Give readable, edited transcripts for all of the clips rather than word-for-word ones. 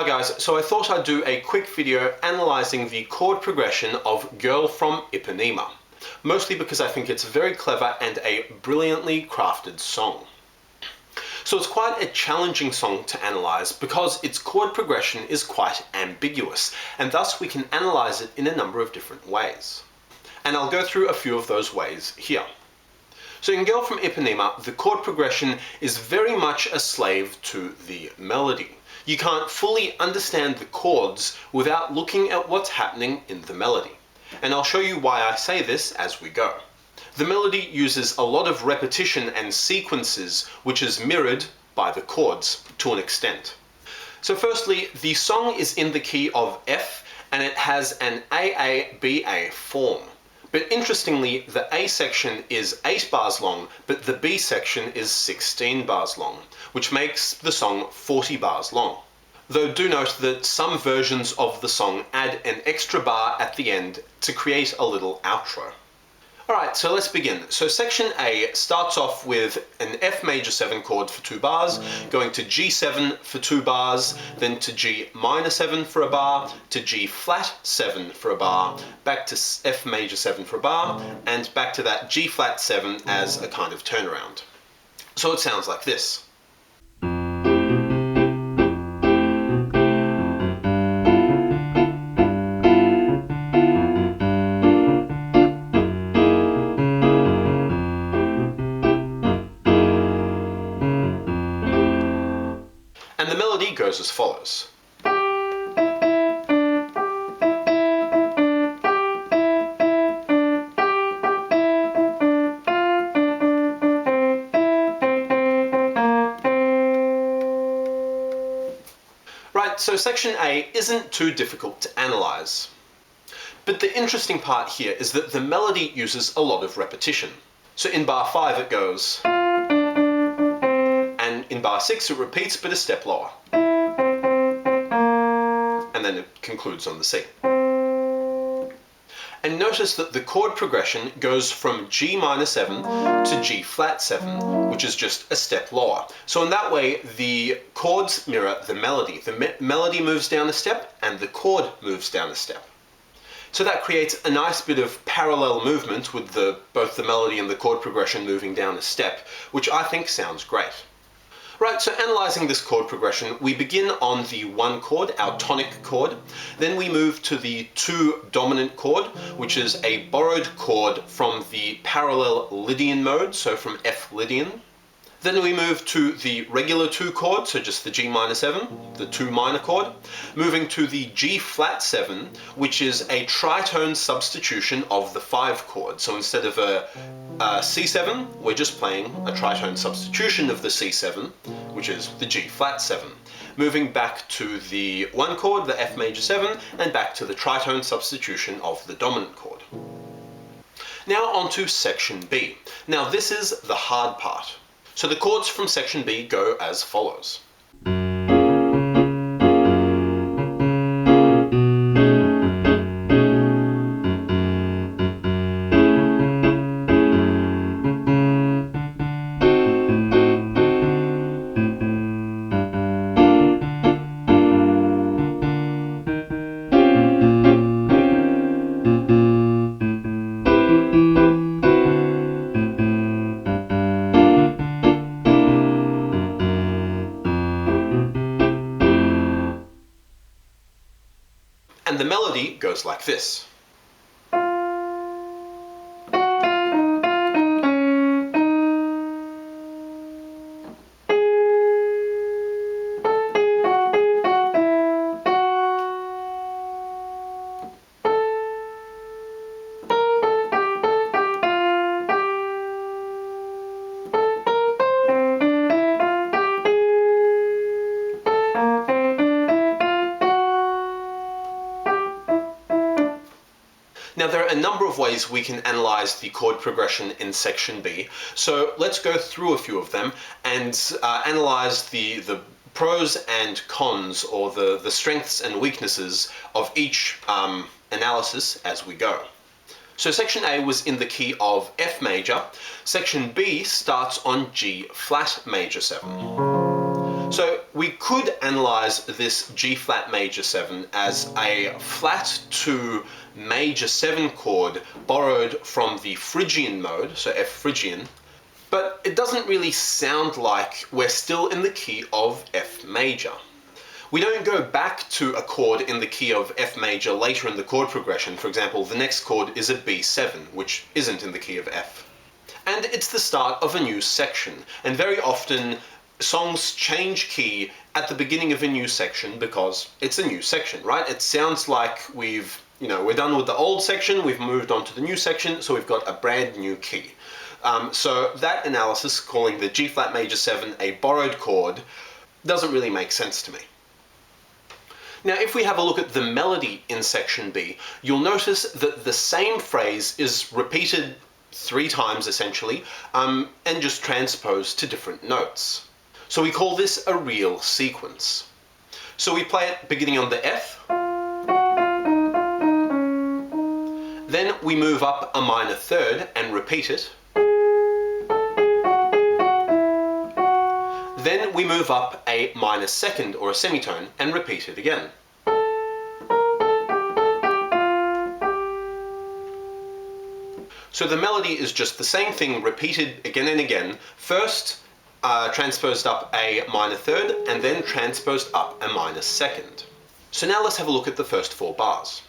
Hi guys, so I thought I'd do a quick video analysing the chord progression of Girl from Ipanema, mostly because I think it's very clever and a brilliantly crafted song. So it's quite a challenging song to analyse because its chord progression is quite ambiguous, and thus we can analyse it in a number of different ways. And I'll go through a few of those ways here. So in Girl from Ipanema, the chord progression is very much a slave to the melody. You can't fully understand the chords without looking at what's happening in the melody. And I'll show you why I say this as we go. The melody uses a lot of repetition and sequences, which is mirrored by the chords to an extent. So firstly, the song is in the key of F and it has an AA-BA form. But interestingly, the A section is 8 bars long, but the B section is 16 bars long, which makes the song 40 bars long. Though do note that some versions of the song add an extra bar at the end to create a little outro. Alright, so let's begin. So section A starts off with an F major 7 chord for 2 bars, going to G7 for 2 bars, then to G minor 7 for a bar, to G flat 7 for a bar, back to F major 7 for a bar, and back to that G flat 7 as a kind of turnaround. So it sounds like this. And the melody goes as follows. Right, so section A isn't too difficult to analyse. But the interesting part here is that the melody uses a lot of repetition. So in bar 5 it goes, and in bar 6 it repeats but a step lower. And then it concludes on the C. And notice that the chord progression goes from G minor 7 to G flat 7, which is just a step lower. So in that way, the chords mirror the melody. The melody moves down a step and the chord moves down a step. So that creates a nice bit of parallel movement with both the melody and the chord progression moving down a step, which I think sounds great. Right, so analysing this chord progression, we begin on the 1 chord, our tonic chord. Then we move to the 2 dominant chord, which is a borrowed chord from the parallel Lydian mode, so from F Lydian. Then we move to the regular 2 chord, so just the G minor 7, the 2 minor chord, moving to the G flat 7, which is a tritone substitution of the 5 chord. So instead of a C7, we're just playing a tritone substitution of the C7, which is the G flat 7. Moving back to the 1 chord, the F major 7, and back to the tritone substitution of the dominant chord. Now on to section B. Now this is the hard part. So the chords from section B go as follows. And the melody goes like this. Now there are a number of ways we can analyse the chord progression in section B, so let's go through a few of them and analyse the pros and cons, or the strengths and weaknesses of each analysis as we go. So section A was in the key of F major, section B starts on G flat major 7. So we could analyze this G flat major 7 as a flat to major 7 chord borrowed from the Phrygian mode, so F Phrygian, but it doesn't really sound like we're still in the key of F major. We don't go back to a chord in the key of F major later in the chord progression. For example, the next chord is a B7, which isn't in the key of F. And it's the start of a new section, and very often songs change key at the beginning of a new section because it's a new section, right? It sounds like we're done with the old section, we've moved on to the new section, so we've got a brand new key. So that analysis, calling the G flat major 7 a borrowed chord, doesn't really make sense to me. Now, if we have a look at the melody in section B, you'll notice that the same phrase is repeated 3 times essentially, and just transposed to different notes. So we call this a real sequence. So we play it beginning on the F, then we move up a minor third and repeat it, then we move up a minor second or a semitone and repeat it again. So the melody is just the same thing repeated again and again, first transposed up a minor third and then transposed up a minor second. So now let's have a look at the first 4 bars.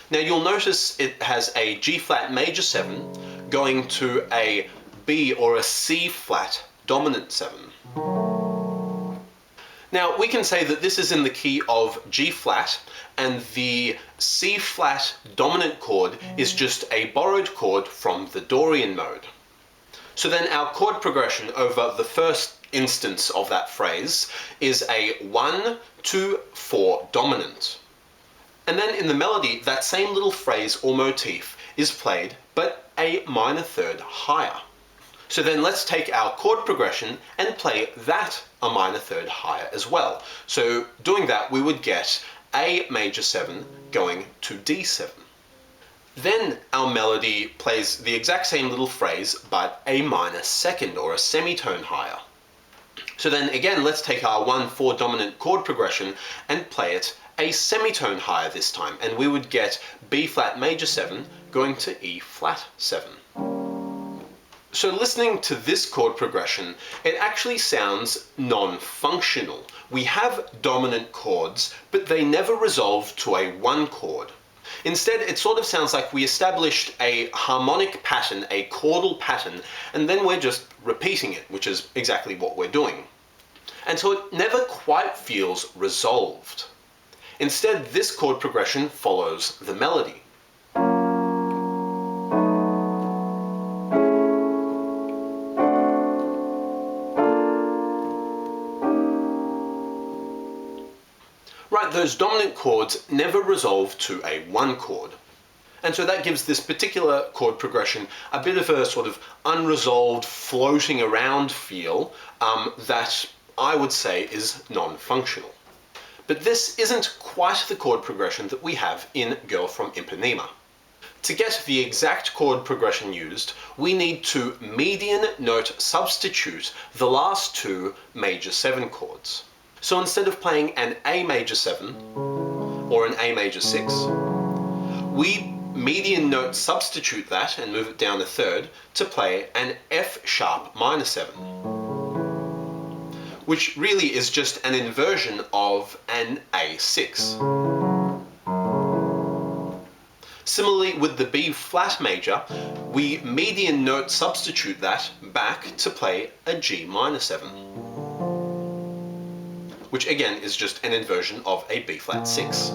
Now you'll notice it has a G flat major 7 going to a B or a C flat dominant 7. Now we can say that this is in the key of G flat, and the C flat dominant chord is just a borrowed chord from the Dorian mode. So then our chord progression over the first instance of that phrase is a 1, 2, 4 dominant. And then in the melody, that same little phrase or motif is played, but a minor third higher. So then let's take our chord progression and play that a minor third higher as well. So doing that, we would get A major 7 going to D7. Then our melody plays the exact same little phrase, but a minor second or a semitone higher. So then again, let's take our 1-4 dominant chord progression and play it a semitone higher this time, and we would get B flat major 7 going to E flat 7. So listening to this chord progression, it actually sounds non-functional. We have dominant chords, but they never resolve to a 1 chord. Instead, it sort of sounds like we established a harmonic pattern, a chordal pattern, and then we're just repeating it, which is exactly what we're doing. And so it never quite feels resolved. Instead, this chord progression follows the melody. Right, those dominant chords never resolve to a 1 chord. And so that gives this particular chord progression a bit of a sort of unresolved, floating around feel that I would say is non-functional. But this isn't quite the chord progression that we have in Girl from Ipanema. To get the exact chord progression used, we need to median note substitute the last 2 major 7 chords. So instead of playing an A major 7 or an A major 6, we median note substitute that and move it down a third to play an F sharp minor 7, which really is just an inversion of an A6. Similarly with the B flat major, we median note substitute that back to play a G minor 7, which again is just an inversion of a B flat 6.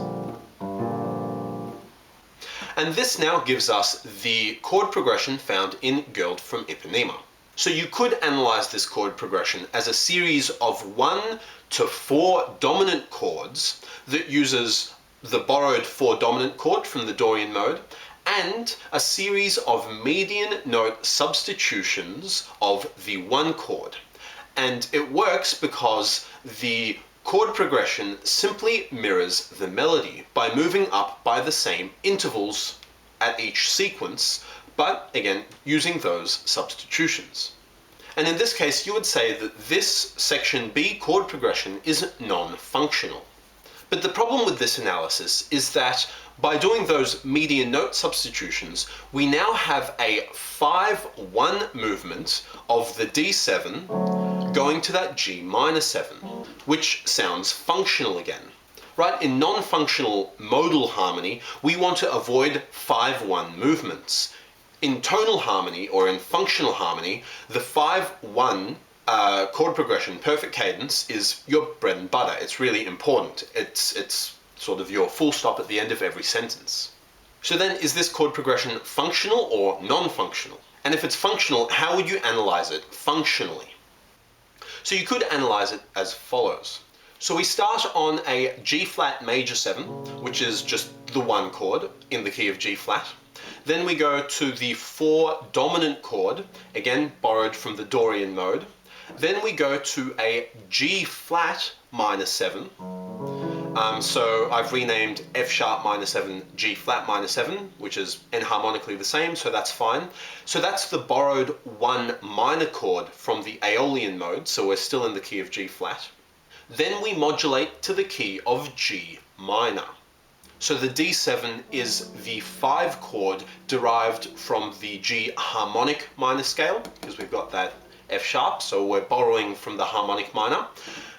And this now gives us the chord progression found in Girl from Ipanema. So you could analyze this chord progression as a series of 1 to 4 dominant chords that uses the borrowed 4 dominant chord from the Dorian mode and a series of median note substitutions of the 1 chord. And it works because the chord progression simply mirrors the melody by moving up by the same intervals at each sequence, but again using those substitutions. And in this case, you would say that this section B chord progression is non-functional. But the problem with this analysis is that by doing those median note substitutions, we now have a 5-1 movement of the D7 going to that G minor 7, which sounds functional again. Right, in non-functional modal harmony, we want to avoid 5-1 movements. In tonal harmony, or in functional harmony, the 5-1 chord progression, perfect cadence, is your bread and butter. It's really important. It's sort of your full stop at the end of every sentence. So then, is this chord progression functional or non-functional? And if it's functional, how would you analyze it functionally? So you could analyze it as follows. So we start on a G flat major 7, which is just the 1 chord in the key of G flat. Then we go to the 4 dominant chord, again borrowed from the Dorian mode. Then we go to a G flat minor 7. So I've renamed F sharp minor 7 G flat minor 7, which is enharmonically the same, so that's fine. So that's the borrowed 1 minor chord from the Aeolian mode, so we're still in the key of G flat. Then we modulate to the key of G minor. So the D7 is the 5 chord derived from the G harmonic minor scale, because we've got that F sharp, so we're borrowing from the harmonic minor.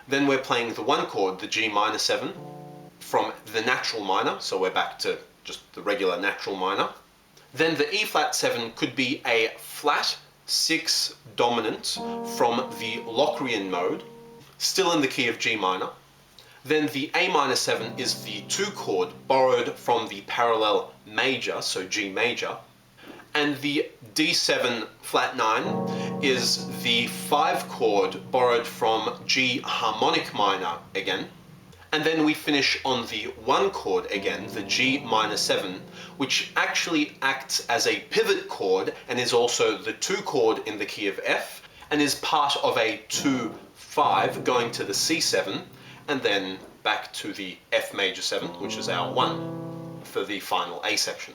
Then we're playing the 1 chord, the G minor 7, from the natural minor, so we're back to just the regular natural minor. Then the E flat 7 could be a flat 6 dominant from the Locrian mode, still in the key of G minor. Then the A minor 7 is the 2 chord borrowed from the parallel major, so G major. And the D7 flat 9 is the 5 chord borrowed from G harmonic minor again. And then we finish on the 1 chord again, the G minor 7, which actually acts as a pivot chord and is also the 2 chord in the key of F, and is part of a 2-5 going to the C7, and then back to the F major 7, which is our 1 for the final A section.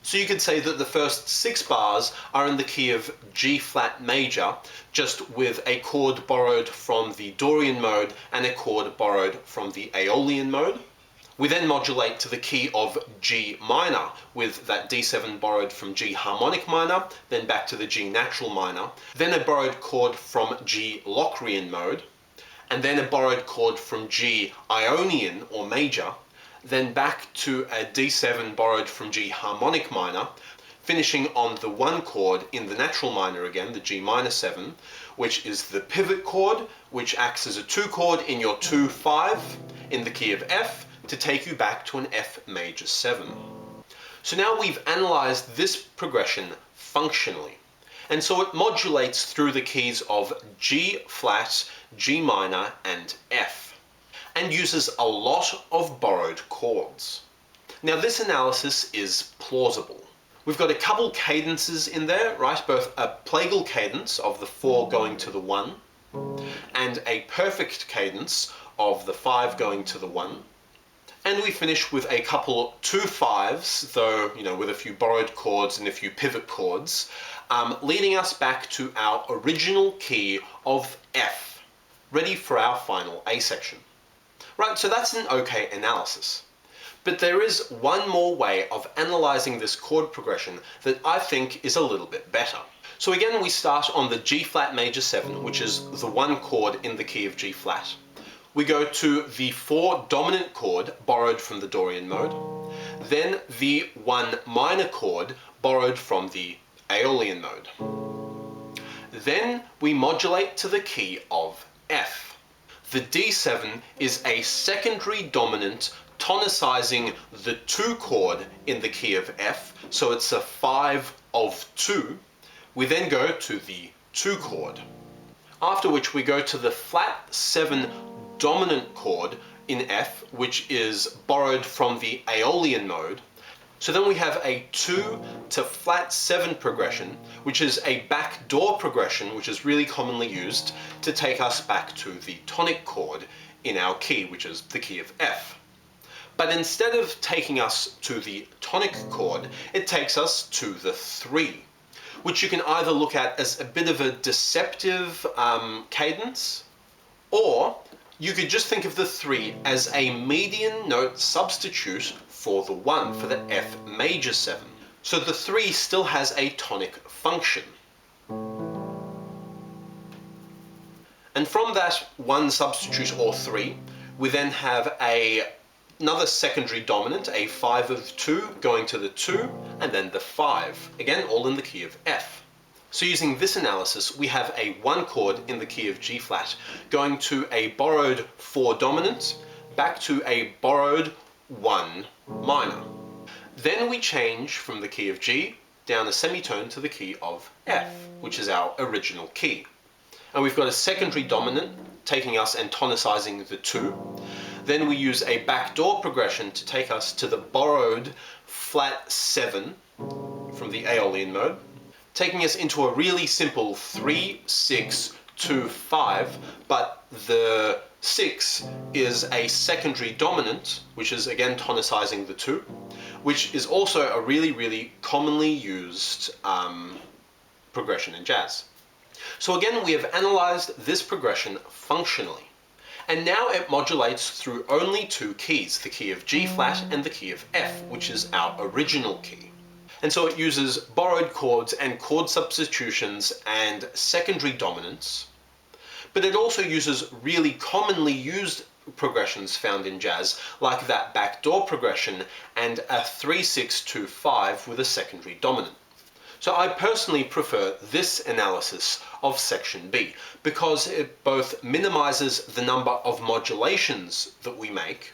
So you could say that the first 6 bars are in the key of G flat major, just with a chord borrowed from the Dorian mode and a chord borrowed from the Aeolian mode. We then modulate to the key of G minor with that D7 borrowed from G harmonic minor, then back to the G natural minor, then a borrowed chord from G Locrian mode, and then a borrowed chord from G Ionian or major, then back to a D7 borrowed from G harmonic minor, finishing on the 1 chord in the natural minor again, the G minor 7, which is the pivot chord, which acts as a 2 chord in your 2-5 in the key of F to take you back to an F major 7. So now we've analyzed this progression functionally. And so it modulates through the keys of G flat, G minor, and F, and uses a lot of borrowed chords. Now this analysis is plausible. We've got a couple cadences in there, right? Both a plagal cadence of the 4 going to the 1, and a perfect cadence of the 5 going to the 1. And we finish with a couple 2-5s, though, with a few borrowed chords and a few pivot chords, leading us back to our original key of F, ready for our final A section. Right, so that's an okay analysis. But there is one more way of analyzing this chord progression that I think is a little bit better. So again, we start on the G flat major 7, which is the 1 chord in the key of G flat. We go to the 4 dominant chord borrowed from the Dorian mode, then the 1 minor chord borrowed from the Aeolian mode. Then we modulate to the key of F. The D7 is a secondary dominant tonicizing the 2 chord in the key of F, so it's a 5 of 2. We then go to the 2 chord, after which we go to the flat 7 dominant chord in F, which is borrowed from the Aeolian mode. So then we have a 2 to flat 7 progression, which is a backdoor progression, which is really commonly used to take us back to the tonic chord in our key, which is the key of F. But instead of taking us to the tonic chord, it takes us to the 3, which you can either look at as a bit of a deceptive cadence, or you could just think of the 3 as a median note substitute for the 1, for the F major 7. So the 3 still has a tonic function. And from that 1 substitute or 3, we then have another secondary dominant, a 5 of 2 going to the 2, and then the 5, again all in the key of F. So using this analysis, we have a 1 chord in the key of G flat going to a borrowed 4 dominant, back to a borrowed 1 minor. Then we change from the key of G down a semitone to the key of F, which is our original key. And we've got a secondary dominant taking us and tonicizing the 2. Then we use a backdoor progression to take us to the borrowed flat 7 from the Aeolian mode, taking us into a really simple 3, 6, 2, 5, but the 6 is a secondary dominant, which is again tonicizing the 2, which is also a really commonly used progression in jazz. So again, we have analyzed this progression functionally, and now it modulates through only 2 keys, the key of G flat and the key of F, which is our original key. And so it uses borrowed chords and chord substitutions and secondary dominants, but it also uses really commonly used progressions found in jazz, like that backdoor progression and a 3-6-2-5 with a secondary dominant. So I personally prefer this analysis of section B because it both minimizes the number of modulations that we make,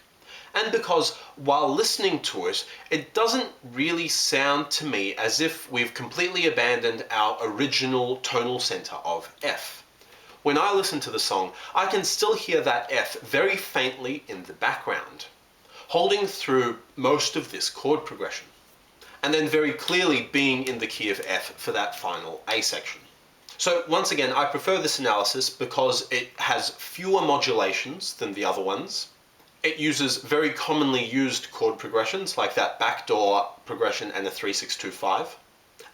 and because while listening to it, it doesn't really sound to me as if we've completely abandoned our original tonal center of F. When I listen to the song, I can still hear that F very faintly in the background, holding through most of this chord progression, and then very clearly being in the key of F for that final A section. So once again, I prefer this analysis because it has fewer modulations than the other ones. It uses very commonly used chord progressions like that backdoor progression and a 3-6-2-5.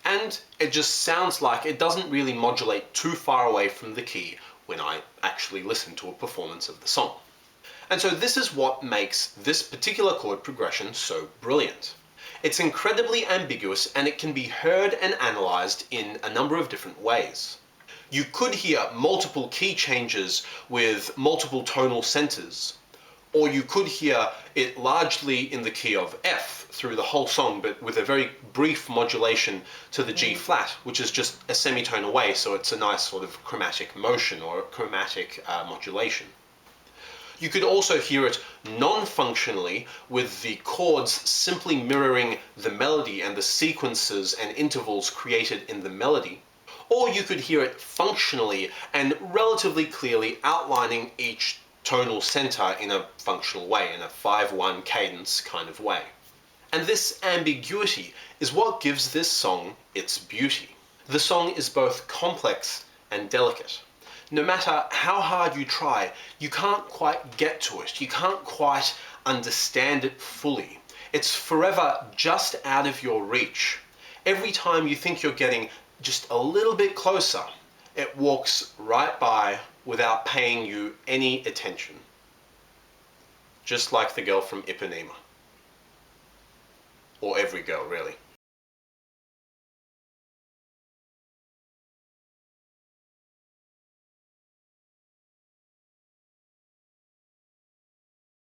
And it just sounds like it doesn't really modulate too far away from the key when I actually listen to a performance of the song. And so this is what makes this particular chord progression so brilliant. It's incredibly ambiguous, and it can be heard and analyzed in a number of different ways. You could hear multiple key changes with multiple tonal centers, or you could hear it largely in the key of F through the whole song, but with a very brief modulation to the G flat, which is just a semitone away, so it's a nice sort of chromatic motion or a chromatic modulation. You could also hear it non-functionally with the chords simply mirroring the melody and the sequences and intervals created in the melody. Or you could hear it functionally and relatively clearly outlining each tonal center in a functional way, in a 5-1 cadence kind of way. And this ambiguity is what gives this song its beauty. The song is both complex and delicate. No matter how hard you try, you can't quite get to it. You can't quite understand it fully. It's forever just out of your reach. Every time you think you're getting just a little bit closer, it walks right by without paying you any attention. Just like the girl from Ipanema. Or every girl, really.